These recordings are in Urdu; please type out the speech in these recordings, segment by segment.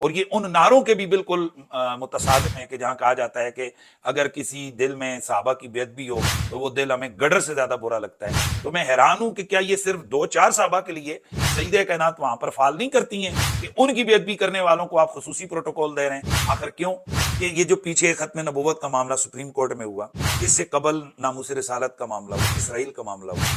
اور یہ ان نعروں کے بھی بالکل متصادم ہے کہ جہاں کہا جاتا ہے کہ اگر کسی دل میں صحابہ کی بے ادبی ہو تو وہ دل ہمیں گڈر سے زیادہ برا لگتا ہے۔ تو میں حیران ہوں کہ کیا یہ صرف 2-4 صحابہ کے لیے سیدہ کائنات وہاں پر فعال نہیں کرتی ہیں کہ ان کی بے ادبی کرنے والوں کو آپ خصوصی پروٹوکول دے رہے ہیں؟ آخر کیوں؟ کہ یہ جو پیچھے ختم نبوت کا معاملہ سپریم کورٹ میں ہوا، اس سے قبل ناموس رسالت کا معاملہ ہوا، اسرائیل کا معاملہ ہوا،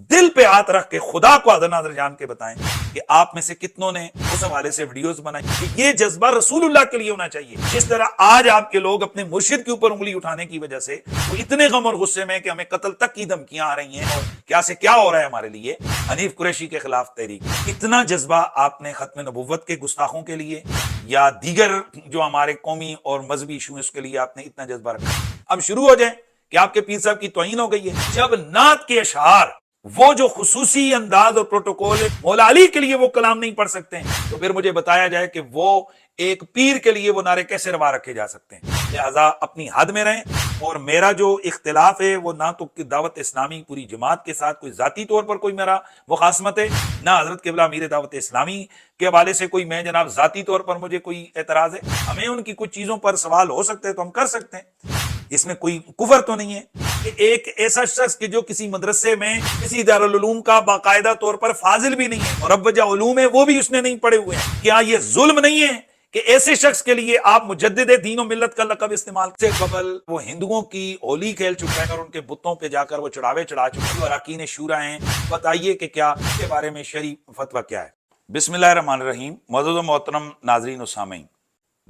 دل پہ ہاتھ رکھ کے خدا کو حاضر ناظر جان کے بتائیں کہ آپ میں سے کتنوں نے اس حوالے سے ویڈیوز بنائی کہ یہ جذبہ رسول اللہ کے لیے ہونا چاہیے۔ جس طرح آج آپ کے لوگ اپنے مرشد کے اوپر انگلی اٹھانے کی وجہ سے وہ اتنے غم اور غصے میں کہ ہمیں قتل تک کی دھمکیاں آ رہی ہیں اور کیا سے کیا ہو رہا ہے ہمارے لیے، حنیف قریشی کے خلاف تحریک، اتنا جذبہ آپ نے ختم نبوت کے گستاخوں کے لیے یا دیگر جو ہمارے قومی اور مذہبی ایشو ہیں اس کے لیے آپ نے اتنا جذبہ رکھا۔ اب شروع ہو جائیں کہ آپ کے پیر صاحب کی توہین ہو گئی ہے۔ جب نعت کے اشعار وہ جو خصوصی انداز اور پروٹوکول ہے مولا علی کے لیے وہ کلام نہیں پڑھ سکتے ہیں تو پھر مجھے بتایا جائے کہ وہ ایک پیر کے لیے وہ نعرے کیسے روا رکھے جا سکتے ہیں؟ لہذا اپنی حد میں رہیں، اور میرا جو اختلاف ہے وہ نہ تو دعوت اسلامی پوری جماعت کے ساتھ کوئی ذاتی طور پر کوئی میرا مخاصمت ہے، نہ حضرت قبلہ امیر دعوت اسلامی کے حوالے سے کوئی میں جناب ذاتی طور پر مجھے کوئی اعتراض ہے۔ ہمیں ان کی کچھ چیزوں پر سوال ہو سکتے ہیں تو ہم کر سکتے ہیں، اس میں کوئی کفر تو نہیں ہے کہ ایک ایسا شخص کہ جو کسی مدرسے میں کسی دارالعلوم کا باقاعدہ طور پر فاضل بھی نہیں ہے اور ربجہ علوم ہے وہ بھی اس نے نہیں پڑھے ہوئے ہیں، کیا یہ ظلم نہیں ہے کہ ایسے شخص کے لیے آپ مجدد دین و ملت کا لقب استعمال سے قبل وہ ہندوؤں کی ہولی کھیل چکا ہے اور ان کے بتوں پہ جا کر وہ چڑھاوے چڑھا چکے ہیں، اراکین شورا ہیں؟ بتائیے کہ کیا اس کے بارے میں شرعی فتویٰ کیا ہے؟ بسم اللہ الرحمن الرحیم۔ معزز و محترم ناظرین و سامعین،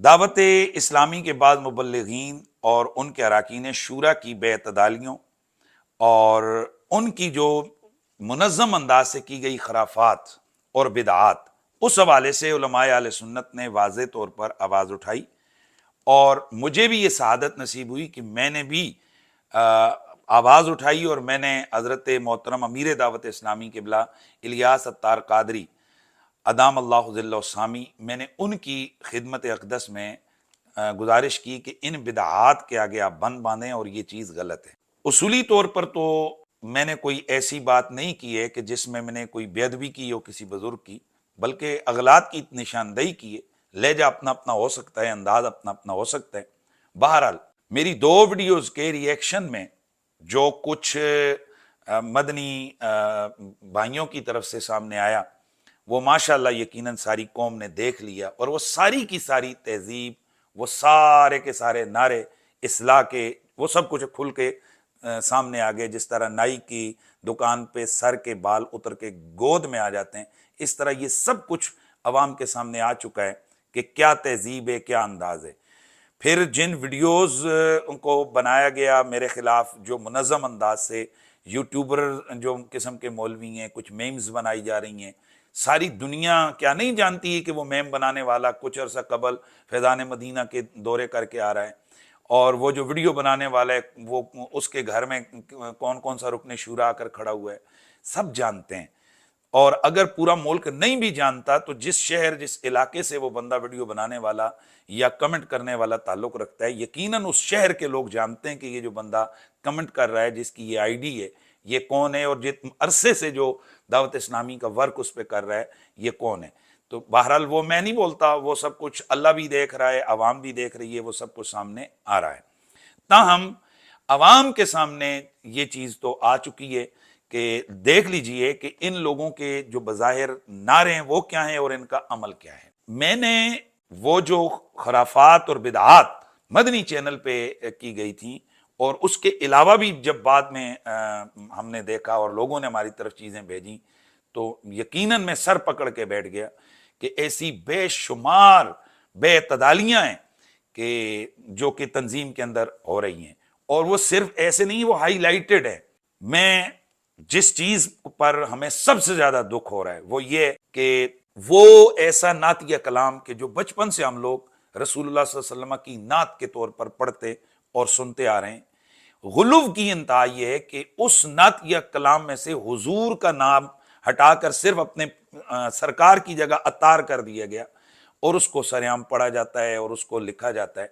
دعوت اسلامی کے بعض مبلغین اور ان کے اراکین شورا کی بے اعتدالیوں اور ان کی جو منظم انداز سے کی گئی خرافات اور بدعات، اس حوالے سے علماء اہل سنت نے واضح طور پر آواز اٹھائی، اور مجھے بھی یہ سعادت نصیب ہوئی کہ میں نے بھی آواز اٹھائی اور میں نے حضرت محترم امیر دعوت اسلامی قبلہ الیاس اتار قادری ادام اللہ ظلہ السامی، میں نے ان کی خدمت اقدس میں گزارش کی کہ ان بدعات کے آگے آپ بند باندھیں اور یہ چیز غلط ہے۔ اصولی طور پر تو میں نے کوئی ایسی بات نہیں کی ہے کہ جس میں نے کوئی بے ادبی کی ہو کسی بزرگ کی، بلکہ اغلاط کی نشاندہی کی ہے۔ لہجہ اپنا اپنا ہو سکتا ہے، انداز اپنا اپنا ہو سکتا ہے۔ بہرحال میری 2 ویڈیوز کے ریئیکشن میں جو کچھ مدنی بھائیوں کی طرف سے سامنے آیا وہ ماشاءاللہ یقیناً ساری قوم نے دیکھ لیا، اور وہ ساری کی ساری تہذیب، وہ سارے کے سارے نعرے اصلاح کے، وہ سب کچھ کھل کے سامنے آ گئے۔ جس طرح نائی کی دکان پہ سر کے بال اتر کے گود میں آ جاتے ہیں، اس طرح یہ سب کچھ عوام کے سامنے آ چکا ہے کہ کیا تہذیب ہے، کیا انداز ہے۔ پھر جن ویڈیوز کو بنایا گیا میرے خلاف جو منظم انداز سے یوٹیوبر جو قسم کے مولوی ہیں، کچھ میمز بنائی جا رہی ہیں، ساری دنیا کیا نہیں جانتی ہے کہ وہ میم بنانے والا کچھ عرصہ قبل فیضان مدینہ کے دورے کر کے آ رہا ہے، اور وہ جو ویڈیو بنانے والا ہے وہ اس کے گھر میں کون کون سا رکن شورا آ کر کھڑا ہوا ہے، سب جانتے ہیں۔ اور اگر پورا ملک نہیں بھی جانتا تو جس شہر جس علاقے سے وہ بندہ ویڈیو بنانے والا یا کمنٹ کرنے والا تعلق رکھتا ہے، یقیناً اس شہر کے لوگ جانتے ہیں کہ یہ جو بندہ کمنٹ کر رہا ہے، جس کی یہ آئی ڈی ہے، یہ کون ہے، اور جس عرصے سے جو دعوت اسلامی کا ورک اس پہ کر رہا ہے یہ کون ہے۔ تو بہرحال وہ میں نہیں بولتا، وہ سب کچھ اللہ بھی دیکھ رہا ہے، عوام بھی دیکھ رہی ہے، وہ سب کچھ سامنے آ رہا ہے۔ تاہم عوام کے سامنے یہ چیز تو آ چکی ہے کہ دیکھ لیجئے کہ ان لوگوں کے جو بظاہر نعرے ہیں وہ کیا ہیں اور ان کا عمل کیا ہے۔ میں نے وہ جو خرافات اور بدعات مدنی چینل پہ کی گئی تھی، اور اس کے علاوہ بھی جب بعد میں ہم نے دیکھا اور لوگوں نے ہماری طرف چیزیں بھیجیں، تو یقیناً میں سر پکڑ کے بیٹھ گیا کہ ایسی بے شمار بے اعتدالیاں ہیں کہ جو کہ تنظیم کے اندر ہو رہی ہیں، اور وہ صرف ایسے نہیں، وہ ہائی لائٹڈ ہے۔ میں جس چیز پر ہمیں سب سے زیادہ دکھ ہو رہا ہے وہ یہ کہ وہ ایسا نعتیہ کلام کہ جو بچپن سے ہم لوگ رسول اللہ صلی اللہ علیہ وسلم کی نعت کے طور پر پڑھتے اور سنتے آ رہے ہیں، غلو کی انتہا یہ ہے کہ اس نعتیہ کلام میں سے حضور کا نام ہٹا کر صرف اپنے سرکار کی جگہ عطار کر دیا گیا، اور اس کو سر عام پڑھا جاتا ہے اور اس کو لکھا جاتا ہے۔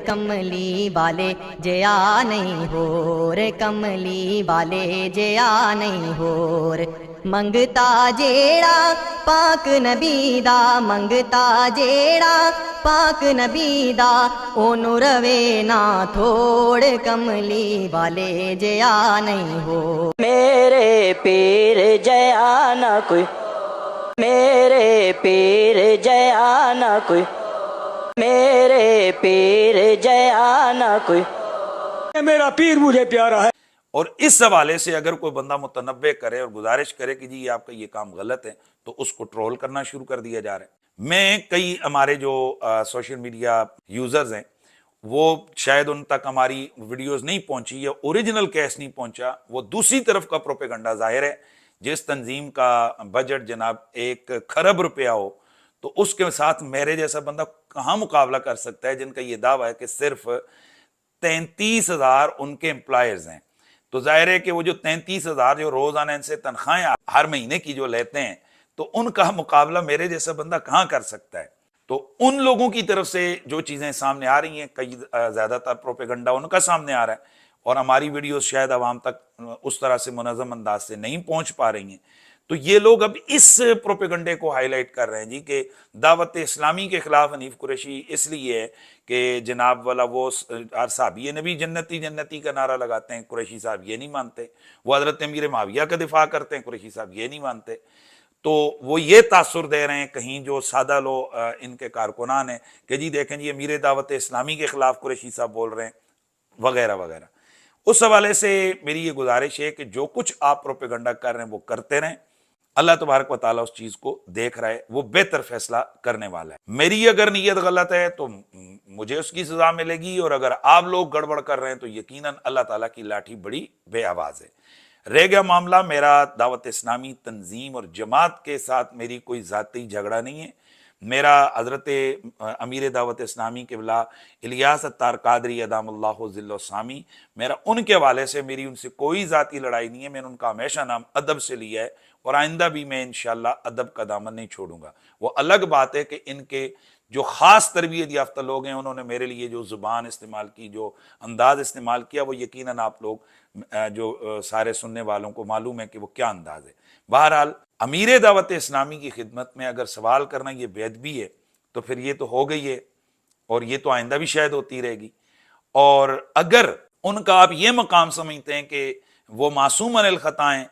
کملی والے جیا نہیں ہور کملی والے جیا نہیں ہور منگتا جیڑا پاک نبی دا منگتا جیڑا پاک نبی دا اونوں روے نہ تھوڑ کملی والے جیا نہیں ہو میرے پیر جیا نہ کوئی میرے پیر جیا نہ کوئی میرے پیر جیا نہ کوئی میرا پیر مجھے پیارا ہے۔ اور اس حوالے سے اگر کوئی بندہ متنبع کرے اور گزارش کرے کہ جی آپ کا یہ کام غلط ہے تو اس کو ٹرول کرنا شروع کر دیا جا رہا ہے۔ میں کئی ہمارے جو سوشل میڈیا یوزرز ہیں وہ شاید ان تک ہماری ویڈیوز نہیں پہنچی یا اوریجنل کیس نہیں پہنچا، وہ دوسری طرف کا پروپیگنڈا ظاہر ہے۔ جس تنظیم کا بجٹ جناب 1 کھرب روپیہ ہو تو اس کے ساتھ میرے جیسا بندہ کہاں مقابلہ کر سکتا ہے، جن کا یہ دعویٰ ہے کہ صرف 33,000 ان کے امپلائرز ہیں۔ تو ظاہر ہے کہ وہ جو 33,000 جو روزانہ ان سے تنخواہیں ہر مہینے کی جو لیتے ہیں تو ان کا مقابلہ میرے جیسا بندہ کہاں کر سکتا ہے۔ تو ان لوگوں کی طرف سے جو چیزیں سامنے آ رہی ہیں، کئی زیادہ تر پروپیگنڈا ان کا سامنے آ رہا ہے اور ہماری ویڈیوز شاید عوام تک اس طرح سے منظم انداز سے نہیں پہنچ پا رہی ہیں، تو یہ لوگ اب اس پروپیگنڈے کو ہائی لائٹ کر رہے ہیں جی کہ دعوت اسلامی کے خلاف حنیف قریشی اس لیے ہے کہ جناب والا وہ صحابی نبی جنتی جنتی کا نعرہ لگاتے ہیں، قریشی صاحب یہ نہیں مانتے، وہ حضرت امیر معاویہ کا دفاع کرتے ہیں، قریشی صاحب یہ نہیں مانتے۔ تو وہ یہ تاثر دے رہے ہیں کہیں جو سادہ لوگ ان کے کارکنان ہیں کہ جی دیکھیں جی امیر دعوت اسلامی کے خلاف قریشی صاحب بول رہے ہیں وغیرہ وغیرہ۔ اس حوالے سے میری یہ گزارش ہے کہ جو کچھ آپ پروپیگنڈا کر رہے ہیں وہ کرتے رہیں، اللہ تبارک و تعالیٰ اس چیز کو دیکھ رہا ہے، وہ بہتر فیصلہ کرنے والا ہے۔ میری اگر نیت غلط ہے تو مجھے اس کی سزا ملے گی، اور اگر آپ لوگ گڑبڑ کر رہے ہیں تو یقیناً اللہ تعالیٰ کی لاٹھی بڑی بے آواز ہے۔ رہ گیا معاملہ میرا دعوت اسلامی تنظیم اور جماعت کے ساتھ میری کوئی ذاتی جھگڑا نہیں ہے، میرا حضرت امیر دعوت اسلامی قبلہ الیاس اتار قادری ادام اللہ ذل و سامی، میرا ان کے حوالے سے میری ان سے کوئی ذاتی لڑائی نہیں ہے، میں نے ان کا ہمیشہ نام ادب سے لیا ہے اور آئندہ بھی میں انشاءاللہ ادب کا دامن نہیں چھوڑوں گا۔ وہ الگ بات ہے کہ ان کے جو خاص تربیت یافتہ لوگ ہیں انہوں نے میرے لیے جو زبان استعمال کی، جو انداز استعمال کیا، وہ یقیناً آپ لوگ جو سارے سننے والوں کو معلوم ہے کہ وہ کیا انداز ہے۔ بہرحال امیر دعوت اسلامی کی خدمت میں اگر سوال کرنا یہ بے ادبی ہے تو پھر یہ تو ہو گئی ہے اور یہ تو آئندہ بھی شاید ہوتی رہے گی، اور اگر ان کا آپ یہ مقام سمجھتے ہیں کہ وہ معصوم عن الخطا ہیں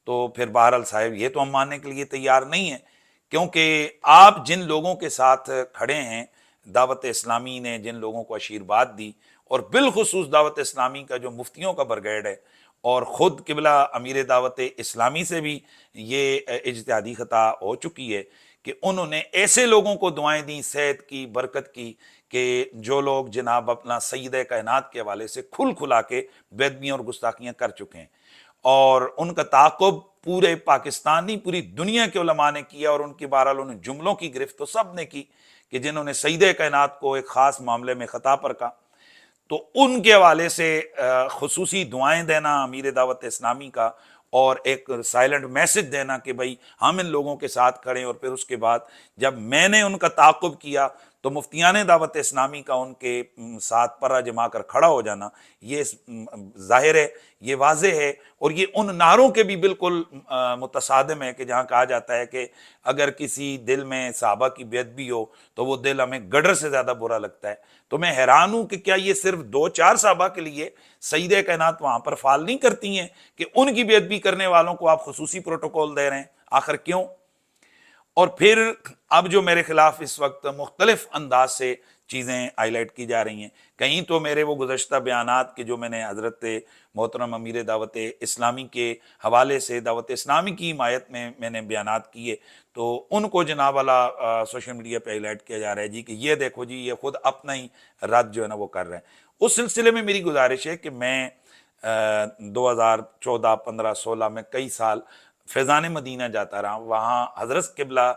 تو پھر بہرحال صاحب یہ تو ہم ماننے کے لیے تیار نہیں ہیں، کیونکہ آپ جن لوگوں کے ساتھ کھڑے ہیں، دعوت اسلامی نے جن لوگوں کو آشیرواد دی، اور بالخصوص دعوت اسلامی کا جو مفتیوں کا برگیڈ ہے، اور خود قبلہ امیر دعوت اسلامی سے بھی یہ اجتہادی خطا ہو چکی ہے کہ انہوں نے ایسے لوگوں کو دعائیں دیں صحت کی، برکت کی، کہ جو لوگ جناب اپنا سید کائنات کے حوالے سے کھل کھلا کے بے ادبیاں اور گستاخیاں کر چکے ہیں، اور ان کا تعاقب پورے پاکستان نہیں پوری دنیا کے علماء نے کیا، اور ان کی بہرحال انہوں نے جملوں کی گرفت تو سب نے کی کہ جنہوں نے سید کائنات کو ایک خاص معاملے میں خطا پر کہا، تو ان کے حوالے سے خصوصی دعائیں دینا امیر دعوت اسلامی کا، اور ایک سائلنٹ میسج دینا کہ بھائی ہم ان لوگوں کے ساتھ کھڑے، اور پھر اس کے بعد جب میں نے ان کا تعاقب کیا تو مفتیان دعوت اسلامی کا ان کے ساتھ پرہ جما کر کھڑا ہو جانا، یہ ظاہر ہے، یہ واضح ہے، اور یہ ان نعروں کے بھی بالکل متصادم ہے کہ جہاں کہا جاتا ہے کہ اگر کسی دل میں صحابہ کی بے ادبی ہو تو وہ دل ہمیں گڈر سے زیادہ برا لگتا ہے۔ تو میں حیران ہوں کہ کیا یہ صرف 2-4 صحابہ کے لیے سید کائنات وہاں پر فعال نہیں کرتی ہیں کہ ان کی بے ادبی کرنے والوں کو آپ خصوصی پروٹوکول دے رہے ہیں؟ آخر کیوں؟ اور پھر اب جو میرے خلاف اس وقت مختلف انداز سے چیزیں ہائی لائٹ کی جا رہی ہیں، کہیں تو میرے وہ گزشتہ بیانات کے جو میں نے حضرت محترم امیر دعوت اسلامی کے حوالے سے دعوت اسلامی کی حمایت میں نے بیانات کیے، تو ان کو جناب والا سوشل میڈیا پہ ہائی لائٹ کیا جا رہا ہے جی کہ یہ دیکھو جی یہ خود اپنا ہی رد جو ہے نا وہ کر رہے ہیں۔ اس سلسلے میں میری گزارش ہے کہ میں 2014 15 16 میں کئی سال فیضان مدینہ جاتا رہا، وہاں حضرت قبلہ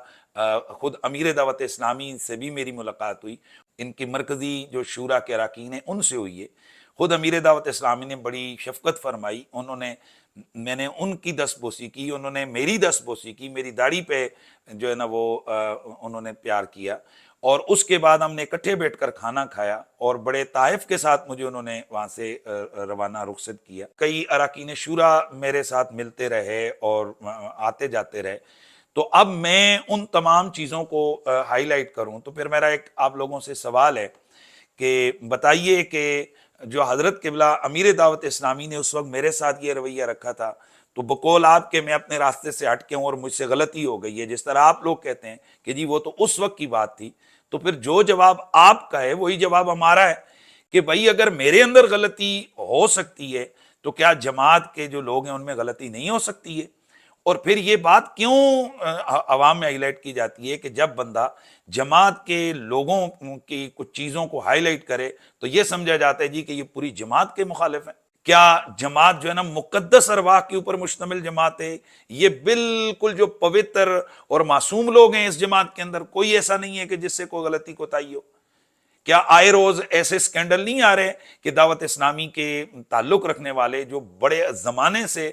خود امیر دعوت اسلامی سے بھی میری ملاقات ہوئی، ان کی مرکزی جو شورا کے اراکین ہیں ان سے ہوئی ہے۔ خود امیر دعوت اسلامی نے بڑی شفقت فرمائی، میں نے ان کی دستبوسی کی، انہوں نے میری دستبوسی کی، میری داڑھی پہ جو ہے نا وہ انہوں نے پیار کیا، اور اس کے بعد ہم نے اکٹھے بیٹھ کر کھانا کھایا اور بڑے طائف کے ساتھ مجھے انہوں نے وہاں سے روانہ رخصت کیا. کئی اراکین شورا میرے ساتھ ملتے رہے اور آتے جاتے رہے. تو اب میں ان تمام چیزوں کو ہائی لائٹ کروں تو پھر میرا ایک آپ لوگوں سے سوال ہے کہ بتائیے کہ جو حضرت قبلہ امیر دعوت اسلامی نے اس وقت میرے ساتھ یہ رویہ رکھا تھا تو بقول آپ کے میں اپنے راستے سے ہٹ کے ہوں اور مجھ سے غلطی ہو گئی ہے، جس طرح آپ لوگ کہتے ہیں کہ جی وہ تو اس وقت کی بات تھی، تو پھر جو جواب آپ کا ہے وہی جواب ہمارا ہے کہ بھائی اگر میرے اندر غلطی ہو سکتی ہے تو کیا جماعت کے جو لوگ ہیں ان میں غلطی نہیں ہو سکتی ہے؟ اور پھر یہ بات کیوں عوام میں ہائی لائٹ کی جاتی ہے کہ جب بندہ جماعت کے لوگوں کی کچھ چیزوں کو ہائی لائٹ کرے تو یہ سمجھا جاتا ہے جی کہ یہ پوری جماعت کے مخالف ہیں. کیا جماعت جو ہے نا مقدس ارواح کے اوپر مشتمل جماعت ہے؟ یہ بالکل جو پوتر اور معصوم لوگ ہیں اس جماعت کے اندر کوئی ایسا نہیں ہے کہ جس سے کوئی غلطی کوتاہی ہو. کیا آئے روز ایسے سکینڈل نہیں آ رہے کہ دعوت اسلامی کے تعلق رکھنے والے جو بڑے زمانے سے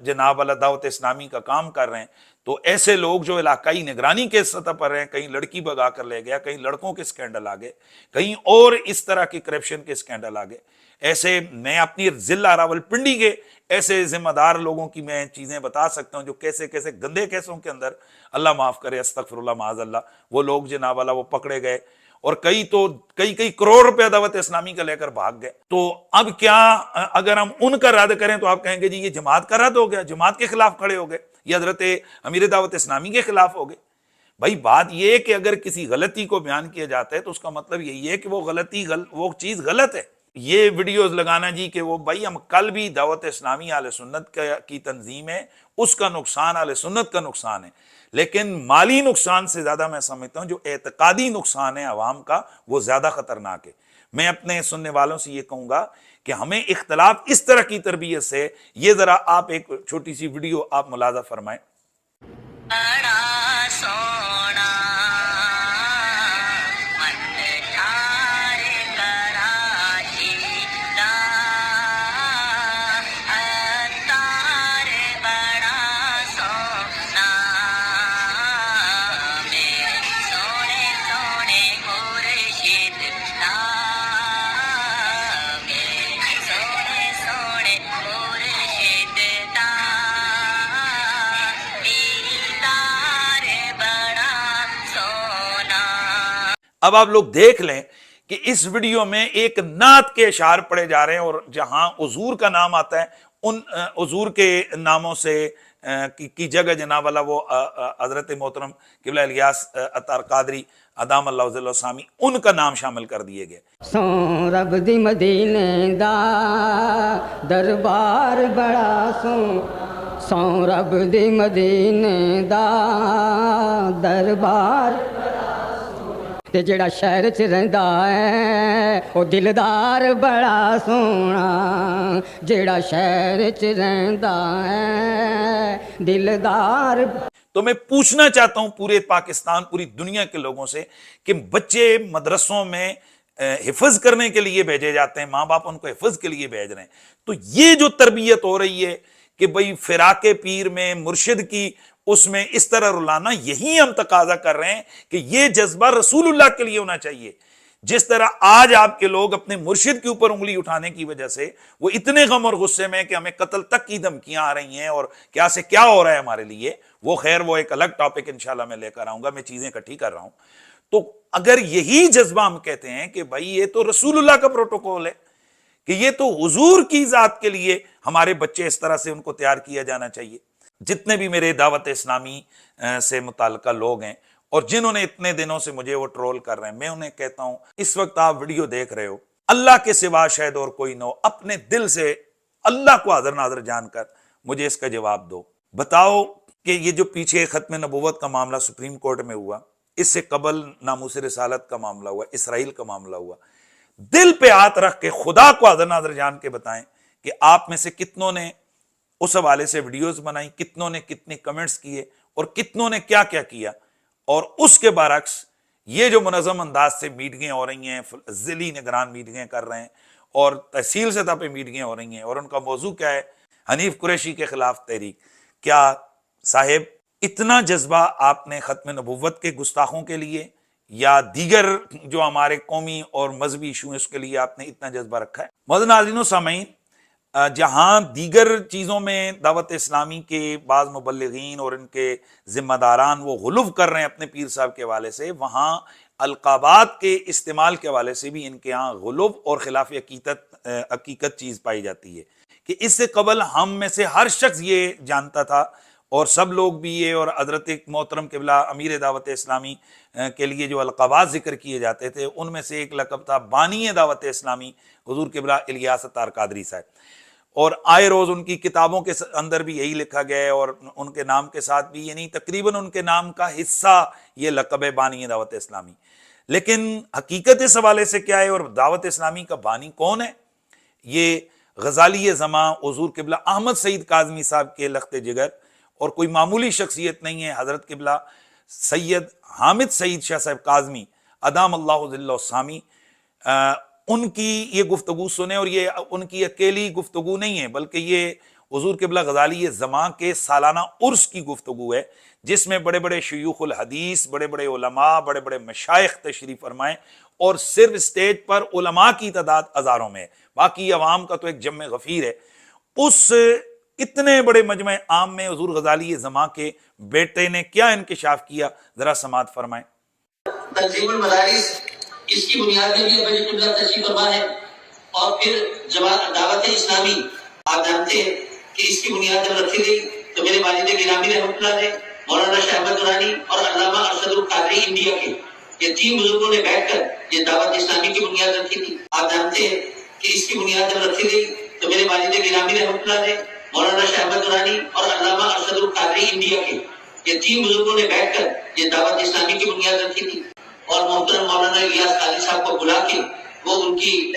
جناب والا دعوت اسلامی کا کام کر رہے ہیں تو ایسے لوگ جو علاقائی نگرانی کے سطح پر ہیں، کہیں لڑکی بگا کر لے گیا، کہیں لڑکوں کے سکینڈل آ گئے، کہیں اور اس طرح کے کرپشن کے سکینڈل آ گئے، ایسے میں اپنی ضلع راولپنڈی کے ایسے ذمہ دار لوگوں کی میں چیزیں بتا سکتا ہوں جو کیسے کیسے گندے کیسوں کے اندر اللہ معاف کرے استغفر اللہ معاذ اللہ وہ لوگ جناب والا وہ پکڑے گئے اور کئی کروڑ روپے دعوت اسلامی کا لے کر بھاگ گئے. تو اب کیا اگر ہم ان کا رد کریں تو آپ کہیں گے جی یہ جماعت کا رد ہو گیا، جماعت کے خلاف کھڑے ہو گئے، یہ حضرت امیر دعوت اسلامی کے خلاف ہو گئے. بھائی بات یہ ہے کہ اگر کسی غلطی کو بیان کیا جاتا ہے تو اس کا مطلب یہی ہے کہ وہ چیز غلط ہے. یہ ویڈیوز لگانا جی کہ وہ بھائی ہم کل بھی دعوت اسلامی اہل سنت کی تنظیم ہے، اس کا نقصان اہل سنت کا نقصان ہے، لیکن مالی نقصان سے زیادہ میں سمجھتا ہوں جو اعتقادی نقصان ہے عوام کا وہ زیادہ خطرناک ہے. میں اپنے سننے والوں سے یہ کہوں گا کہ ہمیں اختلاف اس طرح کی تربیت سے یہ ذرا آپ ایک چھوٹی سی ویڈیو آپ ملاحظہ فرمائیں. اب آپ لوگ دیکھ لیں کہ اس ویڈیو میں ایک نعت کے اشعار پڑے جا رہے ہیں اور جہاں حضور کا نام آتا ہے ان حضور کے ناموں سے کی جگہ جناب اللہ وہ حضرت محترم قبلہ الیاس عطار قادری ادام اللہ ذل وسامی ان کا نام شامل کر دیے گئے. سو رب دی مدینے دا دربار بڑا سو رب دی مدینے دا دربار تے جڑا شہر چ رہندا ہے او دلدار بڑا سونا جڑا شہر چ رہندا ہے دلدار. تو میں پوچھنا چاہتا ہوں پورے پاکستان پوری دنیا کے لوگوں سے کہ بچے مدرسوں میں حفظ کرنے کے لیے بھیجے جاتے ہیں، ماں باپ ان کو حفظ کے لیے بھیج رہے ہیں، تو یہ جو تربیت ہو رہی ہے کہ بھئی فراق پیر میں مرشد کی اس میں اس طرح رلانا، یہی ہم تقاضا کر رہے ہیں کہ یہ جذبہ رسول اللہ کے لیے ہونا چاہیے. جس طرح آج آپ کے لوگ اپنے مرشد کے اوپر انگلی اٹھانے کی وجہ سے وہ اتنے غم اور غصے میں کہ ہمیں قتل تک کی دھمکیاں آ رہی ہیں اور کیا سے کیا ہو رہا ہے ہمارے لیے، وہ خیر وہ ایک الگ ٹاپک انشاءاللہ میں لے کر آؤں گا، میں چیزیں اکٹھی کر رہا ہوں. تو اگر یہی جذبہ ہم کہتے ہیں کہ بھائی یہ تو رسول اللہ کا پروٹوکول ہے کہ یہ تو حضور کی ذات کے لیے ہمارے بچے اس طرح سے ان کو تیار کیا جانا چاہیے. جتنے بھی میرے دعوت اسلامی سے متعلقہ لوگ ہیں اور جنہوں نے اتنے دنوں سے مجھے وہ ٹرول کر رہے ہیں، میں انہیں کہتا ہوں اس وقت آپ ویڈیو دیکھ رہے ہو، اللہ کے سوا شاید اور کوئی نہ ہو، اپنے دل سے اللہ کو حاضر ناظر جان کر مجھے اس کا جواب دو. بتاؤ کہ یہ جو پیچھے ختم نبوت کا معاملہ سپریم کورٹ میں ہوا، اس سے قبل ناموس رسالت کا معاملہ ہوا، اسرائیل کا معاملہ ہوا، دل پہ ہاتھ رکھ کے خدا کو حاضر ناظر جان کے بتائیں کہ آپ میں سے کتنوں نے اس حوالے سے ویڈیوز بنائی، کتنوں نے کتنے کمنٹس کیے اور کتنوں نے کیا کیا کیا. اور اس کے برعکس یہ جو منظم انداز سے میٹنگیں ہو رہی ہیں، ضلعی نگران میٹنگیں کر رہے ہیں اور تحصیل سطح پہ میٹنگیں ہو رہی ہیں اور ان کا موضوع کیا ہے؟ حنیف قریشی کے خلاف تحریک. کیا صاحب اتنا جذبہ آپ نے ختم نبوت کے گستاخوں کے لیے یا دیگر جو ہمارے قومی اور مذہبی ایشو ہیں اس کے لیے آپ نے اتنا جذبہ رکھا ہے۔ معزز ناظرین و سامعین، جہاں دیگر چیزوں میں دعوت اسلامی کے بعض مبلغین اور ان کے ذمہ داران وہ غلو کر رہے ہیں اپنے پیر صاحب کے حوالے سے، وہاں القابات کے استعمال کے حوالے سے بھی ان کے ہاں غلو اور خلاف حقیقت چیز پائی جاتی ہے کہ اس سے قبل ہم میں سے ہر شخص یہ جانتا تھا اور سب لوگ بھی یہ، اور حضرت محترم قبلہ امیر دعوت اسلامی کے لیے جو القابات ذکر کیے جاتے تھے ان میں سے ایک لقب تھا بانی دعوت اسلامی حضور قبلہ الیاس اتار قادری صاحب، اور آئے روز ان کی کتابوں کے اندر بھی یہی لکھا گیا ہے، اور ان کے نام کے ساتھ بھی یعنی تقریباً ان کے نام کا حصہ یہ لقب ہے بانی دعوت اسلامی۔ لیکن حقیقت اس حوالے سے کیا ہے اور دعوت اسلامی کا بانی کون ہے؟ یہ غزالی زماں حضور قبلہ احمد سعید کاظمی صاحب کے لخت جگر، اور کوئی معمولی شخصیت نہیں ہے، حضرت قبلہ سید حامد سعید شاہ صاحب کاظمی ادام اللہ ذلہ السامی۔ ان کی یہ گفتگو سنیں، اور یہ ان کی اکیلی گفتگو نہیں ہے بلکہ یہ حضور قبلہ غزالی زماں کے سالانہ عرس کی گفتگو ہے، جس میں بڑے بڑے شیوخ الحدیث، بڑے بڑے علماء، بڑے بڑے مشائخ تشریف فرمائیں، اور صرف اسٹیج پر علماء کی تعداد ہزاروں میں ہے، باقی عوام کا تو ایک جمع غفیر ہے۔ اس اتنے بڑے مجمع عام میں حضور غزالی زماں کے بیٹے نے کیا انکشاف کیا، ذرا سماعت فرمائیں۔ تنظیم المدارس اس کی بنیاد میں بھی ابھی قبلہ تشریف فرما ہے، اور پھر جماعت دعوت اسلامی آپ جانتے ہیں کہ اس کی بنیاد جب رکھی گئی تو میرے والد گرامی رحمۃ اللہ علیہ، مولانا شاہ احمد درانی اور علامہ ارشد القادری انڈیا کے، یہ تین بزرگوں نے بیٹھ کر یہ دعوت اسلامی کی بنیاد رکھی تھی۔ آپ جانتے ہیں کہ اس کی بنیاد جب رکھی گئی تو میرے والد گرامی رحمۃ اللہ علیہ، مولانا شاہ احمد درانی اور علامہ ارشد القادری انڈیا کے، یہ تین بزرگوں نے بیٹھ کر یہ دعوت اسلامی کی بنیاد رکھی تھی، اور محترم مولانا الیاس قادری صاحب کو بلا کے وہ ان کی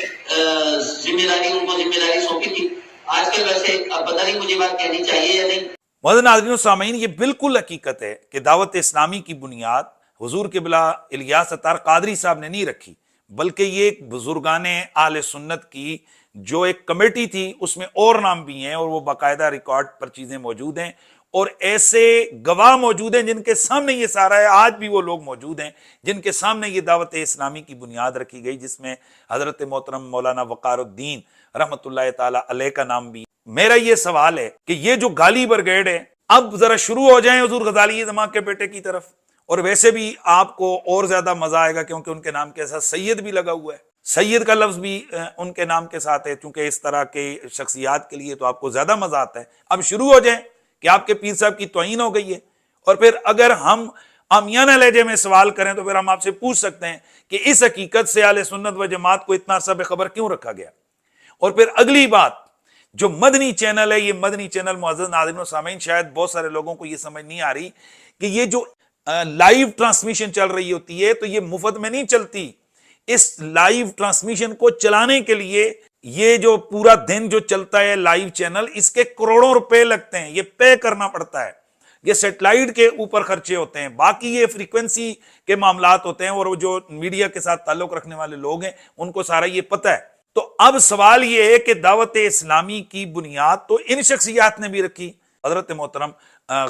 ذمہ داری سونپی تھی۔ آج کل ویسے اب پتہ نہیں مجھے بات کہنی چاہیے یا نہیں۔ معزز ناظرین و سامعین، یہ بالکل حقیقت ہے کہ دعوت اسلامی کی بنیاد حضور قبلہ الیاس اتار قادری صاحب نے نہیں رکھی، بلکہ یہ ایک بزرگان اہل سنت کی جو ایک کمیٹی تھی، اس میں اور نام بھی ہیں اور وہ باقاعدہ ریکارڈ پر چیزیں موجود ہیں، اور ایسے گواہ موجود ہیں جن کے سامنے یہ سارا ہے، آج بھی وہ لوگ موجود ہیں جن کے سامنے یہ دعوت اسلامی کی بنیاد رکھی گئی، جس میں حضرت محترم مولانا وقار الدین رحمت اللہ تعالی علیہ کا نام بھی۔ میرا یہ سوال ہے کہ یہ جو گالی برگیڈ ہے، اب ذرا شروع ہو جائیں حضور غزالی زماں کے بیٹے کی طرف، اور ویسے بھی آپ کو اور زیادہ مزہ آئے گا کیونکہ ان کے نام کے ساتھ سید بھی لگا ہوا ہے، سید کا لفظ بھی ان کے نام کے ساتھ ہے، چونکہ اس طرح کے شخصیات کے لیے تو آپ کو زیادہ مزہ آتا ہے۔ اب شروع ہو جائیں کہ آپ کے پیر صاحب کی توہین ہو گئی ہے، اور پھر اگر ہم عامیانہ لہجے میں سوال کریں تو پھر ہم آپ سے پوچھ سکتے ہیں کہ اس حقیقت سے اہل سنت و جماعت کو اتنا عرصہ بے خبر کیوں رکھا گیا؟ اور پھر اگلی بات، جو مدنی چینل ہے، یہ مدنی چینل معزز ناظرین و سامعین، شاید بہت سارے لوگوں کو یہ سمجھ نہیں آ رہی کہ یہ جو لائیو ٹرانسمیشن چل رہی ہوتی ہے تو یہ مفت میں نہیں چلتی۔ اس لائیو ٹرانسمیشن کو چلانے کے لیے یہ جو پورا دن جو چلتا ہے لائیو چینل، اس کے کروڑوں روپے لگتے ہیں، یہ پے کرنا پڑتا ہے، یہ سیٹلائٹ کے اوپر خرچے ہوتے ہیں، باقی یہ فریکوینسی کے معاملات ہوتے ہیں، اور وہ جو میڈیا کے ساتھ تعلق رکھنے والے لوگ ہیں ان کو سارا یہ پتہ ہے۔ تو اب سوال یہ ہے کہ دعوت اسلامی کی بنیاد تو ان شخصیات نے بھی رکھی، حضرت محترم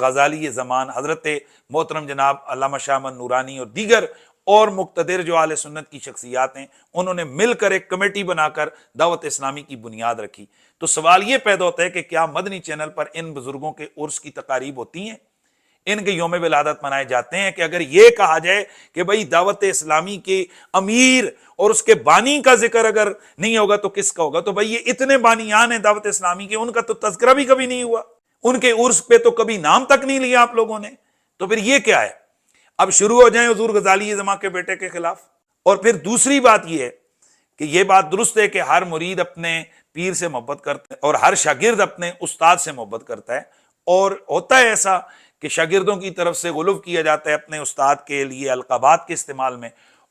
غزالی زمان، حضرت محترم جناب علامہ شاہ احمد نورانی اور دیگر اور مقتدر جو اہل سنت کی شخصیات ہیں، انہوں نے مل کر ایک کمیٹی بنا کر دعوت اسلامی کی بنیاد رکھی۔ تو سوال یہ پیدا ہوتا ہے کہ کیا مدنی چینل پر ان بزرگوں کے عرس کی تقاریب ہوتی ہیں، ان کے یوم ولادت منائے جاتے ہیں؟ کہ اگر یہ کہا جائے کہ بھئی دعوت اسلامی کے امیر اور اس کے بانی کا ذکر اگر نہیں ہوگا تو کس کا ہوگا؟ تو بھئی یہ اتنے بانیان ہیں دعوت اسلامی کے، ان کا تو تذکرہ بھی کبھی نہیں ہوا، ان کے عرس پہ تو کبھی نام تک نہیں لیا آپ لوگوں نے، تو پھر یہ کیا ہے؟ اب شروع ہو جائیں حضور غزالی زماں کے بیٹے کے خلاف۔ اور پھر دوسری بات یہ ہے کہ یہ بات درست ہے کہ ہر مرید اپنے پیر سے محبت کرتا ہے اور ہر شاگرد اپنے استاد سے محبت کرتا ہے، اور ہوتا ہے ایسا کہ شاگردوں کی طرف سے غلو کیا جاتا ہے اپنے استاد کے لیے القابات کے استعمال میں،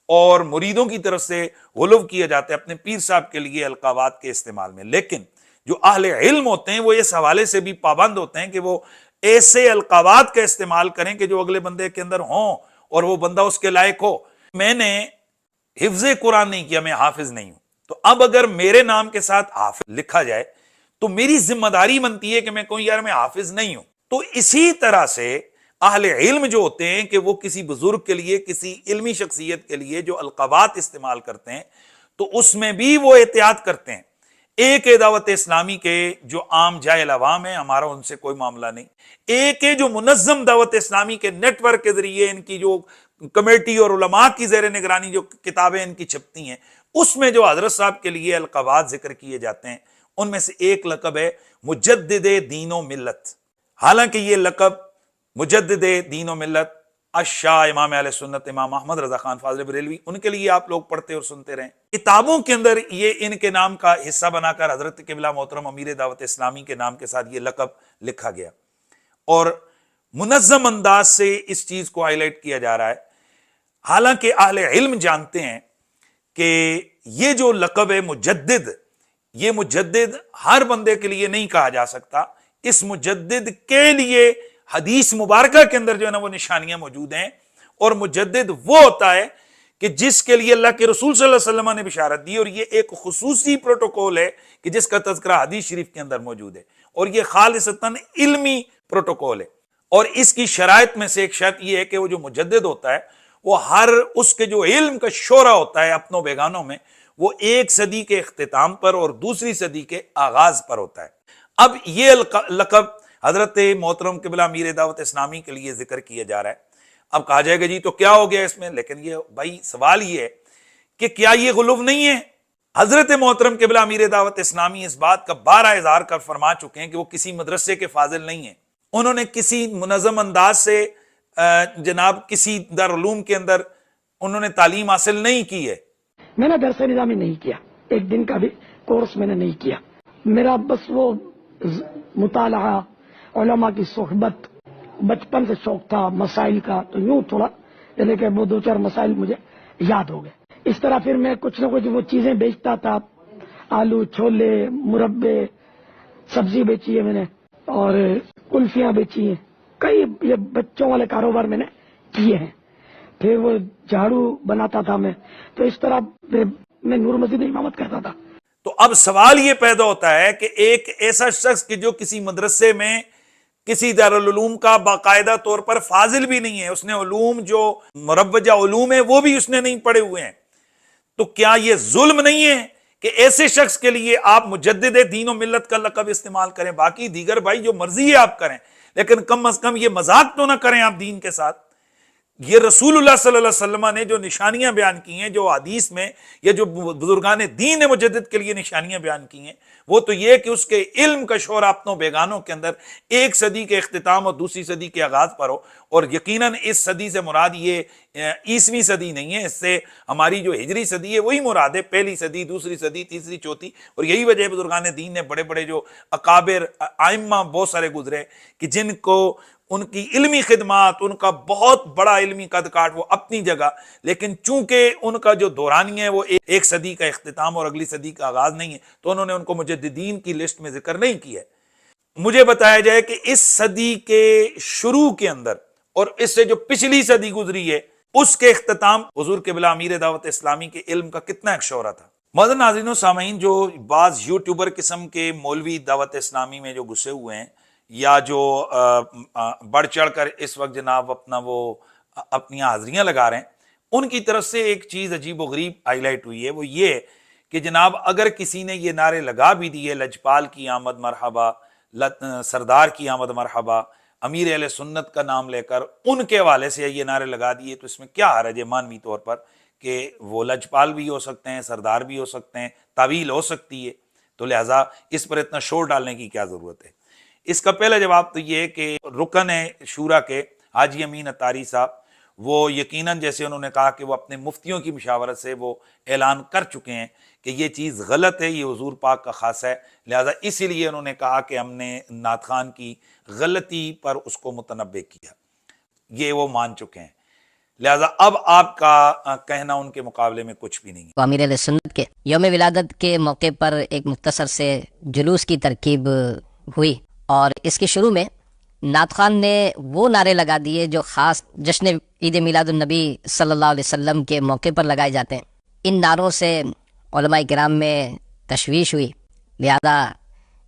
اور مریدوں کی طرف سے غلو کیا جاتا ہے اپنے پیر صاحب کے لیے القابات کے استعمال میں۔ لیکن جو اہل علم ہوتے ہیں وہ اس حوالے سے بھی پابند ہوتے ہیں کہ وہ ایسے القابات کا استعمال کریں کہ جو اگلے بندے کے اندر ہوں اور وہ بندہ اس کے لائق ہو۔ میں نے حفظ قرآن نہیں کیا، میں حافظ نہیں ہوں، تو اب اگر میرے نام کے ساتھ حافظ لکھا جائے تو میری ذمہ داری بنتی ہے کہ میں کہوں یار میں حافظ نہیں ہوں۔ تو اسی طرح سے اہل علم جو ہوتے ہیں کہ وہ کسی بزرگ کے لیے، کسی علمی شخصیت کے لیے جو القابات استعمال کرتے ہیں تو اس میں بھی وہ احتیاط کرتے ہیں. ایک ہے دعوت اسلامی کے جو عام جاہل عوام ہیں، ہمارا ان سے کوئی معاملہ نہیں. ایک ہے جو منظم دعوت اسلامی کے نیٹ ورک کے ذریعے ان کی جو کمیٹی اور علماء کی زیر نگرانی جو کتابیں ان کی چھپتی ہیں، اس میں جو حضرت صاحب کے لیے القابات ذکر کیے جاتے ہیں ان میں سے ایک لقب ہے مجدد دین و ملت. حالانکہ یہ لقب مجدد دین و ملت الشاہ امام اہل سنت امام احمد رضا خان فاضل بریلوی، ان کے لیے آپ لوگ پڑھتے اور سنتے رہیں. کتابوں کے اندر یہ ان کے نام کا حصہ بنا کر حضرت قبلہ محترم امیر دعوت اسلامی کے نام کے ساتھ یہ لقب لکھا گیا اور منظم انداز سے اس چیز کو ہائی لائٹ کیا جا رہا ہے. حالانکہ اہل علم جانتے ہیں کہ یہ جو لقب ہے مجدد، یہ مجدد ہر بندے کے لیے نہیں کہا جا سکتا. اس مجدد کے لیے حدیث مبارکہ کے اندر جو ہے نا وہ نشانیاں موجود ہیں، اور مجدد وہ ہوتا ہے کہ جس کے لیے اللہ کے رسول صلی اللہ علیہ وسلم نے بشارت دی، اور یہ ایک خصوصی پروٹوکول ہے کہ جس کا تذکرہ حدیث شریف کے اندر موجود ہے، اور یہ خالصتاً علمی پروٹوکول ہے. اور اس کی شرائط میں سے ایک شرط یہ ہے کہ وہ جو مجدد ہوتا ہے وہ ہر اس کے جو علم کا شعرہ ہوتا ہے اپنوں بیگانوں میں، وہ ایک صدی کے اختتام پر اور دوسری صدی کے آغاز پر ہوتا ہے. اب یہ لقب حضرت محترم قبلہ امیر دعوت اسلامی کے لیے ذکر کیا جا رہا ہے. اب کہا جائے گا جی تو کیا ہو گیا اس میں، لیکن یہ بھائی سوال یہ ہے کہ کیا یہ غلو نہیں ہے؟ حضرت محترم قبلہ امیر دعوت اسلامی اس بات کا 12 اظہار کر فرما چکے ہیں کہ وہ کسی مدرسے کے فاضل نہیں ہیں. انہوں نے کسی منظم انداز سے جناب کسی دارالعلوم کے اندر انہوں نے تعلیم حاصل نہیں کی ہے. میں نے درس نظامی نہیں کیا، ایک دن کا بھی کورس میں نے نہیں کیا. میرا بس وہ مطالعہ، علماء کی صحبت بچپن سے شوق تھا مسائل کا، تو یوں تھوڑا یعنی کہ وہ 2-4 مسائل مجھے یاد ہو گئے. اس طرح پھر میں کچھ نہ کچھ وہ چیزیں بیچتا تھا، آلو چھولے مربے، سبزی بیچی ہے میں نے، اور کلفیاں بیچی ہیں، کئی یہ بچوں والے کاروبار میں نے کیے ہیں. پھر وہ جھاڑو بناتا تھا میں، تو اس طرح میں نور مسجد امامت کرتا تھا. تو اب سوال یہ پیدا ہوتا ہے کہ ایک ایسا شخص کہ جو کسی مدرسے میں کسی دارالعلوم کا باقاعدہ طور پر فاضل بھی نہیں ہے، اس نے علوم جو مروجہ علوم ہے وہ بھی اس نے نہیں پڑھے ہوئے ہیں، تو کیا یہ ظلم نہیں ہے کہ ایسے شخص کے لیے آپ مجدد دین و ملت کا لقب استعمال کریں؟ باقی دیگر بھائی جو مرضی ہے آپ کریں، لیکن کم از کم یہ مذاق تو نہ کریں آپ دین کے ساتھ. یہ رسول اللہ صلی اللہ علیہ وسلم نے جو نشانیاں بیان کی ہیں، جو حدیث میں یا جو بزرگان دین نے مجدد کے لیے نشانیاں بیان کی ہیں، وہ تو یہ کہ اس کے علم کا شعور اپنوں بیگانوں کے اندر ایک صدی کے اختتام اور دوسری صدی کے آغاز پر ہو. اور یقیناً اس صدی سے مراد یہ عیسوی صدی نہیں ہے، اس سے ہماری جو ہجری صدی ہے وہی مراد ہے، پہلی صدی، دوسری صدی، تیسری، چوتھی. اور یہی وجہ بزرگان دین نے بڑے بڑے جو اکابر ائمہ بہت سارے گزرے کہ جن کو ان کی علمی خدمات، ان کا بہت بڑا علمی قد کاٹ وہ اپنی جگہ، لیکن چونکہ ان کا جو دورانی ہے وہ ایک صدی کا اختتام اور اگلی صدی کا آغاز نہیں ہے، تو انہوں نے ان کو مجددین کی لسٹ میں ذکر نہیں کیا ہے. مجھے بتایا جائے کہ اس صدی کے شروع کے اندر اور اس سے جو پچھلی صدی گزری ہے اس کے اختتام حضور قبلہ امیر دعوت اسلامی کے علم کا کتنا ایک شعرہ تھا. معزز ناظرین و سامعین، جو بعض یوٹیوبر قسم کے مولوی دعوت اسلامی میں جو گھسے ہوئے ہیں یا جو بڑھ چڑھ کر اس وقت جناب اپنی حاضریاں لگا رہے ہیں، ان کی طرف سے ایک چیز عجیب و غریب ہائی لائٹ ہوئی ہے. وہ یہ کہ جناب اگر کسی نے یہ نعرے لگا بھی دیے، لجپال کی آمد مرحبا، سردار کی آمد مرحبا، امیر اہل سنت کا نام لے کر ان کے حوالے سے یہ نعرے لگا دیے، تو اس میں کیا حرج ہے مانوی طور پر کہ وہ لجپال بھی ہو سکتے ہیں، سردار بھی ہو سکتے ہیں، تعویل ہو سکتی ہے، تو لہٰذا اس پر اتنا شور ڈالنے کی کیا ضرورت ہے؟ اس کا پہلا جواب تو یہ کہ رکن شورا کے حاجی امین اتاری صاحب، وہ یقیناً جیسے انہوں نے کہا کہ وہ اپنے مفتیوں کی مشاورت سے وہ اعلان کر چکے ہیں کہ یہ چیز غلط ہے، یہ حضور پاک کا خاصہ ہے، لہذا اسی لیے انہوں نے کہا کہ ہم نے نعت خان کی غلطی پر اس کو متنبہ کیا، یہ وہ مان چکے ہیں، لہذا اب آپ کا کہنا ان کے مقابلے میں کچھ بھی نہیں ہے. امیر اہل سنت کے یوم ولادت کے موقع پر ایک مختصر سے جلوس کی ترکیب ہوئی، اور اس کے شروع میں نعت خان نے وہ نعرے لگا دیے جو خاص جشن عید میلاد النبی صلی اللہ علیہ وسلم کے موقع پر لگائے جاتے ہیں. ان نعروں سے علماء کرام میں تشویش ہوئی، لہذا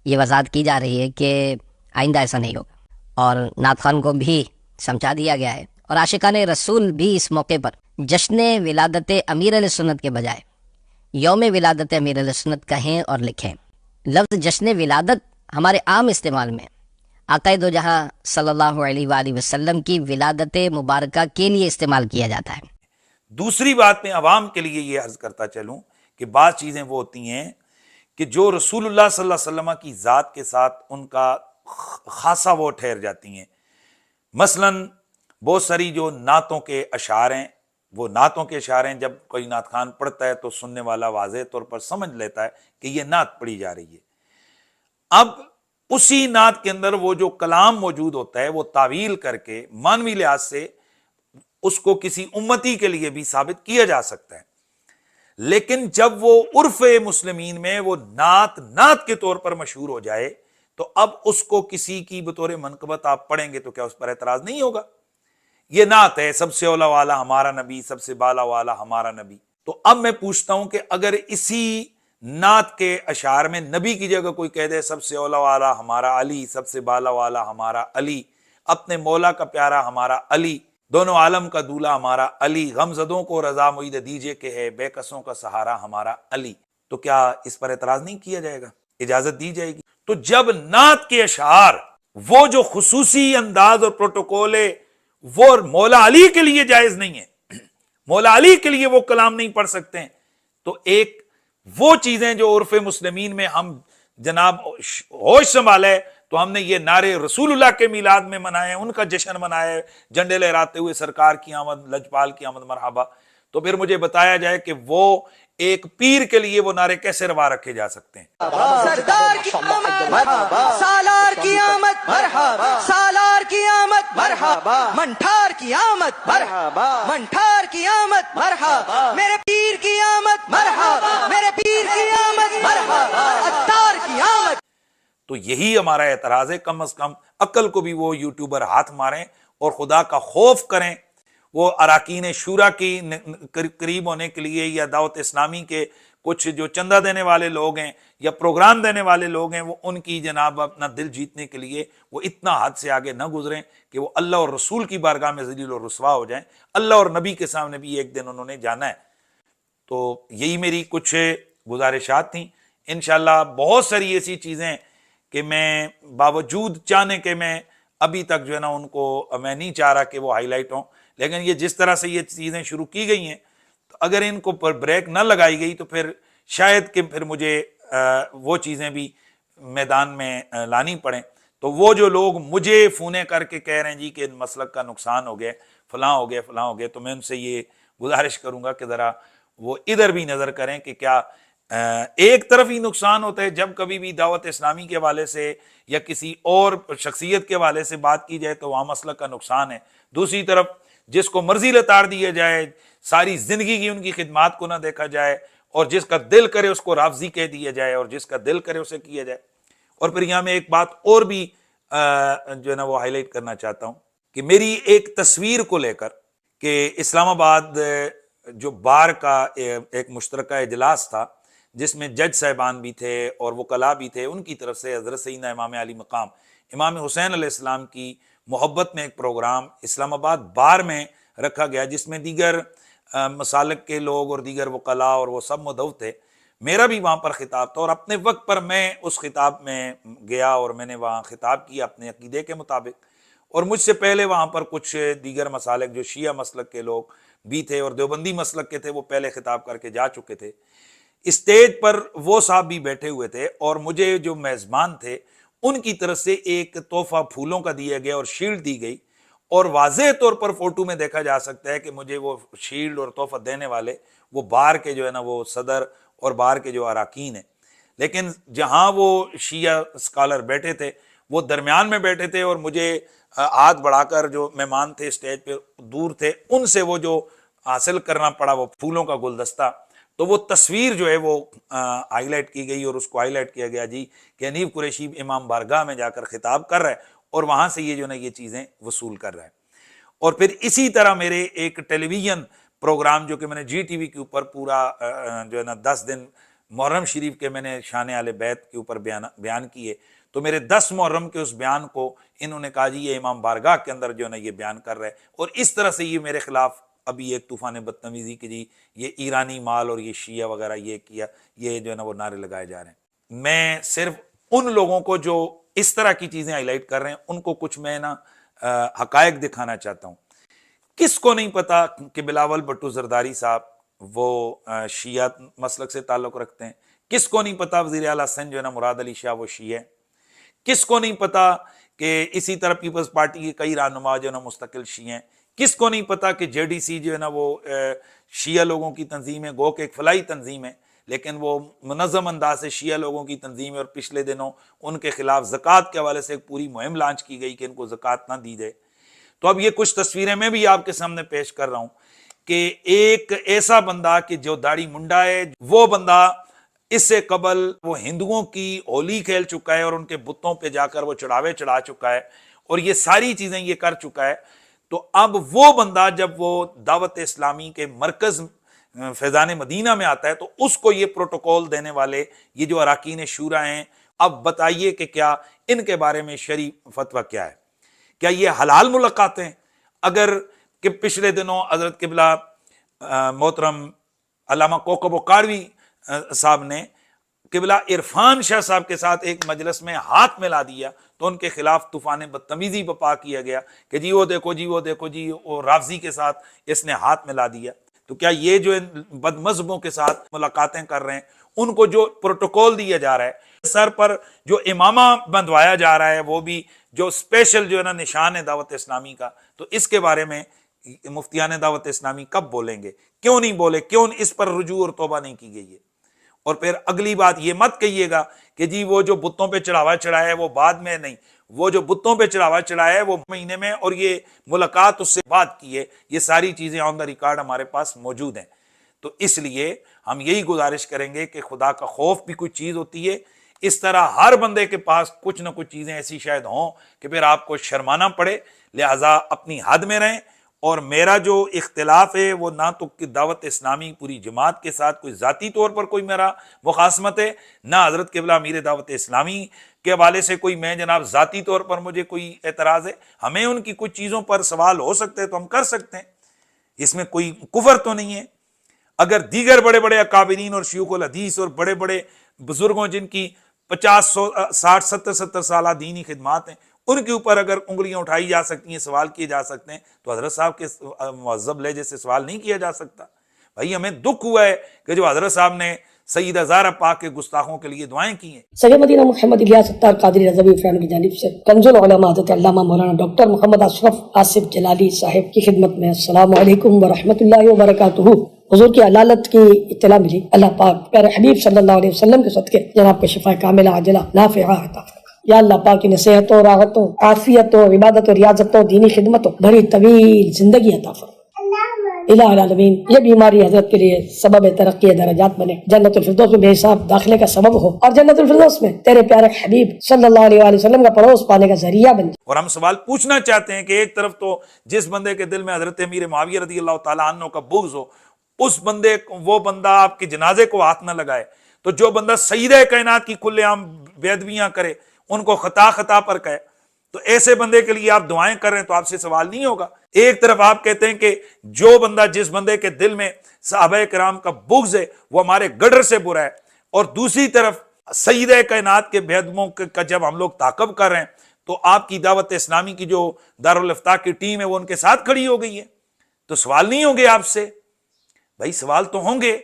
یہ وضاحت کی جا رہی ہے کہ آئندہ ایسا نہیں ہوگا، اور نعت خان کو بھی سمجھا دیا گیا ہے، اور عاشقان رسول بھی اس موقع پر جشن ولادت امیر علیہ سنت کے بجائے یوم ولادت امیر علیہ سنت کہیں اور لکھیں۔ لفظ جشن ولادت ہمارے عام استعمال میں آقا دو جہاں صلی اللہ علیہ وآلہ وسلم کی ولادت مبارکہ کے لیے استعمال کیا جاتا ہے۔ دوسری بات میں عوام کے لیے یہ عرض کرتا چلوں کہ بعض چیزیں وہ ہوتی ہیں کہ جو رسول اللہ صلی اللہ علیہ وسلم کی ذات کے ساتھ ان کا خاصا وہ ٹھہر جاتی ہیں۔ مثلا بہت ساری جو نعتوں کے اشعار ہیں، وہ نعتوں کے اشعار ہیں، جب کوئی نعت خان پڑھتا ہے تو سننے والا واضح طور پر سمجھ لیتا ہے کہ یہ نعت پڑھی جا رہی ہے۔ اب اسی نعت کے اندر وہ جو کلام موجود ہوتا ہے وہ تعویل کر کے معنوی لحاظ سے اس کو کسی امتی کے لیے بھی ثابت کیا جا سکتا ہے، لیکن جب وہ عرف مسلمین میں وہ نعت کے طور پر مشہور ہو جائے تو اب اس کو کسی کی بطور منقبت آپ پڑھیں گے تو کیا اس پر اعتراض نہیں ہوگا؟ یہ نعت ہے، سب سے اولا والا ہمارا نبی، سب سے بالا والا ہمارا نبی۔ تو اب میں پوچھتا ہوں کہ اگر اسی نعت کے اشعار میں نبی کی جگہ کوئی کہہ دے سب سے اولا والا ہمارا علی، سب سے بالا والا ہمارا علی، اپنے مولا کا پیارا ہمارا علی، دونوں عالم کا دولہ ہمارا علی، غمزدوں کو رضا معید دیجئے کہ ہے بے کسوں کا سہارا ہمارا علی، تو کیا اس پر اعتراض نہیں کیا جائے گا؟ اجازت دی جائے گی؟ تو جب نعت کے اشعار وہ جو خصوصی انداز اور پروٹوکول ہے وہ مولا علی کے لیے جائز نہیں ہے، مولا علی کے لیے وہ کلام نہیں پڑھ سکتے ہیں، تو ایک وہ چیزیں جو عرف مسلمین میں ہم جناب ہوش سنبھالے تو ہم نے یہ نعرے رسول اللہ کے میلاد میں منائے، ان کا جشن منائے، جھنڈے لہراتے ہوئے سرکار کی آمد، لجپال کی آمد مرحبا، تو پھر مجھے بتایا جائے کہ وہ ایک پیر کے لیے وہ نعرے کیسے روا رکھے جا سکتے ہیں؟ سردار کی آمد مرحبا، سالار کی آمد مرحبا، سالار کی آمد مرحبا، منٹھار کی آمد مرحبا، منٹھار کی آمد مرحبا، میرے پیر کی آمد مرحبا، میرے پیر کی آمد مرحبا، عطار کی آمد۔ تو یہی ہمارا اعتراض ہے، کم از کم عقل کو بھی وہ یوٹیوبر ہاتھ ماریں اور خدا کا خوف کریں۔ وہ اراکین شورا کی قریب ہونے کے لیے یا دعوت اسلامی کے کچھ جو چندہ دینے والے لوگ ہیں یا پروگرام دینے والے لوگ ہیں، وہ ان کی جناب اپنا دل جیتنے کے لیے وہ اتنا حد سے آگے نہ گزریں کہ وہ اللہ اور رسول کی بارگاہ میں ذلیل و رسوا ہو جائیں۔ اللہ اور نبی کے سامنے بھی ایک دن انہوں نے جانا ہے۔ تو یہی میری کچھ گزارشات تھیں۔ انشاءاللہ بہت ساری ایسی چیزیں کہ میں باوجود چاہنے کہ میں ابھی تک جو ہے نا ان کو میں نہیں چاہ رہا کہ وہ ہائی لائٹ ہوں، لیکن یہ جس طرح سے یہ چیزیں شروع کی گئی ہیں تو اگر ان کو پر بریک نہ لگائی گئی تو پھر شاید کہ پھر مجھے وہ چیزیں بھی میدان میں لانی پڑیں۔ تو وہ جو لوگ مجھے فونے کر کے کہہ رہے ہیں جی کہ مسلک کا نقصان ہو گیا، فلاں ہو گیا فلاں ہو گیا، تو میں ان سے یہ گزارش کروں گا کہ ذرا وہ ادھر بھی نظر کریں کہ کیا ایک طرف ہی نقصان ہوتا ہے جب کبھی بھی دعوت اسلامی کے حوالے سے یا کسی اور شخصیت کے حوالے سے بات کی جائے تو وہاں مسلک کا نقصان ہے، دوسری طرف جس کو مرضی لتاڑ دیا جائے، ساری زندگی کی ان کی خدمات کو نہ دیکھا جائے، اور جس کا دل کرے اس کو رافضی کہہ دیا جائے اور جس کا دل کرے اسے کیا جائے۔ اور پھر یہاں میں ایک بات اور بھی جو ہے نا وہ ہائی لائٹ کرنا چاہتا ہوں کہ میری ایک تصویر کو لے کر کہ اسلام آباد جو بار کا ایک مشترکہ اجلاس تھا جس میں جج صاحبان بھی تھے اور وکلاء بھی تھے، ان کی طرف سے حضرت سیدنا امام علی مقام امام حسین علیہ السلام کی محبت میں ایک پروگرام اسلام آباد بار میں رکھا گیا جس میں دیگر مسالک کے لوگ اور دیگر وکلاء اور وہ سب مدعو تھے۔ میرا بھی وہاں پر خطاب تھا اور اپنے وقت پر میں اس خطاب میں گیا اور میں نے وہاں خطاب کیا اپنے عقیدے کے مطابق، اور مجھ سے پہلے وہاں پر کچھ دیگر مسالک جو شیعہ مسلک کے لوگ بھی تھے اور دیوبندی مسلک کے تھے وہ پہلے خطاب کر کے جا چکے تھے۔ اسٹیج پر وہ صاحب بھی بیٹھے ہوئے تھے اور مجھے جو میزبان تھے ان کی طرف سے ایک تحفہ پھولوں کا دیا گیا اور شیلڈ دی گئی، اور واضح طور پر فوٹو میں دیکھا جا سکتا ہے کہ مجھے وہ شیلڈ اور تحفہ دینے والے وہ بار کے جو ہے نا وہ صدر اور بار کے جو اراکین ہیں، لیکن جہاں وہ شیعہ اسکالر بیٹھے تھے وہ درمیان میں بیٹھے تھے اور مجھے ہاتھ بڑھا کر جو مہمان تھے اسٹیج پہ دور تھے ان سے وہ جو حاصل کرنا پڑا وہ پھولوں کا گلدستہ، تو وہ تصویر جو ہے وہ ہائی لائٹ کی گئی اور اس کو ہائی لائٹ کیا گیا جی کہ حنیف قریشی امام بارگاہ میں جا کر خطاب کر رہا ہے اور وہاں سے یہ جو نا یہ چیزیں وصول کر رہا ہے۔ اور پھر اسی طرح میرے ایک ٹیلی ویژن پروگرام جو کہ میں نے جی ٹی وی کے اوپر پورا جو ہے نا 10 دن محرم شریف کے میں نے شان اہل بیت کے اوپر بیان کیے، تو میرے 10 محرم کے اس بیان کو انہوں نے کہا جی یہ امام بارگاہ کے اندر جو ہے نا یہ بیان کر رہے، اور اس طرح سے یہ میرے خلاف ابھی ایک طوفان بدتمیزی کی جی یہ ایرانی مال اور یہ شیعہ وغیرہ یہ کیا، یہ جو ہے نا وہ نعرے لگائے جا رہے ہیں۔ میں صرف ان لوگوں کو جو اس طرح کی چیزیں ہائی لائٹ کر رہے ہیں ان کو کچھ میں نا حقائق دکھانا چاہتا ہوں۔ کس کو نہیں پتا کہ بلاول بھٹو زرداری صاحب وہ شیعہ مسلک سے تعلق رکھتے ہیں؟ کس کو نہیں پتا وزیر اعلیٰ سندھ جو ہے نا مراد علی شاہ وہ شیعہ ہے؟ کس کو نہیں پتا کہ اسی طرح پیپلز پارٹی کے کئی رہنما جو ہے نا مستقل شیعہ ہیں؟ کس کو نہیں پتا کہ جے ڈی سی جو ہے نا وہ شیعہ لوگوں کی تنظیم ہے، گو کہ ایک فلاحی تنظیم ہے لیکن وہ منظم انداز سے شیعہ لوگوں کی تنظیم ہے، اور پچھلے دنوں ان کے خلاف زکوٰۃ کے حوالے سے ایک پوری مہم لانچ کی گئی کہ ان کو زکوٰۃ نہ دی جائے۔ تو اب یہ کچھ تصویریں میں بھی آپ کے سامنے پیش کر رہا ہوں کہ ایک ایسا بندہ کہ جو داڑھی منڈا ہے، وہ بندہ اس سے قبل وہ ہندوؤں کی ہولی کھیل چکا ہے اور ان کے بتوں پہ جا کر وہ چڑھاوے چڑھا چکا ہے اور یہ ساری چیزیں یہ کر چکا ہے۔ تو اب وہ بندہ جب وہ دعوت اسلامی کے مرکز فیضان مدینہ میں آتا ہے تو اس کو یہ پروٹوکول دینے والے یہ جو اراکین شورا ہیں، اب بتائیے کہ کیا ان کے بارے میں شرعی فتویٰ کیا ہے؟ کیا یہ حلال ملاقاتیں؟ اگر کہ پچھلے دنوں حضرت قبلہ محترم علامہ کوکب و کاروی صاحب نے قبلہ عرفان شاہ صاحب کے ساتھ ایک مجلس میں ہاتھ ملا دیا تو ان کے خلاف طوفان بدتمیزی بپا کیا گیا کہ جی وہ دیکھو جی وہ دیکھو جی وہ رافضی کے ساتھ اس نے ہاتھ ملا دیا۔ تو کیا یہ جو بد مذہبوں کے ساتھ ملاقاتیں کر رہے ہیں ان کو جو پروٹوکول دیا جا رہا ہے، سر پر جو امامہ بندھوایا جا رہا ہے وہ بھی جو اسپیشل جو ہے نا نشان ہے دعوت اسلامی کا، تو اس کے بارے میں مفتیان دعوت اسلامی کب بولیں گے؟ کیوں نہیں بولے؟ کیوں اس پر رجوع اور توبہ نہیں کی گئی ہے؟ اور پھر اگلی بات یہ مت کہیے گا کہ جی وہ جو بتوں پہ چڑھاوا چڑھایا ہے وہ بعد میں، نہیں، وہ جو بتوں پہ چڑھاوا چڑھایا ہے وہ مہینے میں اور یہ ملاقات اس سے بعد کی ہے، یہ ساری چیزیں آن دا ریکارڈ ہمارے پاس موجود ہیں۔ تو اس لیے ہم یہی گزارش کریں گے کہ خدا کا خوف بھی کوئی چیز ہوتی ہے، اس طرح ہر بندے کے پاس کچھ نہ کچھ چیزیں ایسی شاید ہوں کہ پھر آپ کو شرمانا پڑے، لہٰذا اپنی حد میں رہیں۔ اور میرا جو اختلاف ہے وہ نہ تو کہ دعوت اسلامی پوری جماعت کے ساتھ کوئی ذاتی طور پر کوئی میرا مخاصمت ہے، نہ حضرت قبلہ امیر دعوت اسلامی کے حوالے سے کوئی میں جناب ذاتی طور پر مجھے کوئی اعتراض ہے۔ ہمیں ان کی کچھ چیزوں پر سوال ہو سکتے ہیں تو ہم کر سکتے ہیں، اس میں کوئی کفر تو نہیں ہے۔ اگر دیگر بڑے بڑے اکابرین اور شیوخ الحدیث اور بڑے بڑے بزرگوں جن کی 50 60 70 سالہ دینی خدمات ہیں ان کے اوپر اگر انگلیاں اٹھائی جا سکتی ہیں، سوال کیے جا سکتے ہیں، تو حضرت صاحب کے مہذب لہجے سے سوال نہیں کیا جا سکتا؟ بھائی ہمیں دکھ ہوا ہے کہ جو حضرت صاحب نے سیدہ زہرا پاک کے گستاخوں کے لیے دعائیں کی ہیں۔ سید مدینہ محمد الیاس ستار قادری رضوی فران کی جانب سے کنز العلماء حضرت علامہ مولانا ڈاکٹر محمد اشرف آصف جلالی صاحب کی خدمت میں السلام علیکم ورحمۃ اللہ وبرکاتہ۔ حضور کی علالت کی اطلاع ملی، اللہ پاک پیارے حبیب صلی اللہ علیہ وسلم کے صدقے جناب کو شفا کاملہ عاجلہ نافعہ عطا فرما۔ یا اللہ پاک کی صحتوں، راحتوں، عافیتوں، عبادت اور ریاضتوں، دینی خدمتوں، بڑی طویل زندگی عطا فرما۔ الہ العالمین یہ بیماری حضرت کے لیے سبب ترقی درجات بنے، جنت الفردوس میں بے حساب داخلے کا سبب ہو، اور جنت الفردوس میں تیرے پیارے حبیب صلی اللہ علیہ وآلہ وسلم کا پڑوس پانے کا ذریعہ بن جائے۔ اور ہم سوال پوچھنا چاہتے ہیں کہ ایک طرف تو جس بندے کے دل میں حضرت امیر معاویہ رضی اللہ تعالیٰ عنہ کا بغض ہو، اس بندے وہ بندہ آپ کے جنازے کو ہاتھ نہ لگائے، تو جو بندہ سیدہ کائنات کی کھلے عام بے ادبیاں کرے، ان کو خطا پر کہے، تو ایسے بندے کے لیے آپ دعائیں کر رہے ہیں تو آپ سے سوال نہیں ہوگا۔ ایک طرف آپ کہتے ہیں کہ جو بندہ جس بندے کے دل میں صحابہ کرام کا بغض ہے وہ ہمارے گڈر سے برا ہے، اور دوسری طرف سیدہ کائنات کے بے ادبوں کا جب ہم لوگ تعاقب کر رہے ہیں تو آپ کی دعوت اسلامی کی جو دارالافتاء کی ٹیم ہے وہ ان کے ساتھ کھڑی ہو گئی ہے، تو سوال نہیں ہوں گے آپ سے؟ بھائی سوال تو ہوں گے۔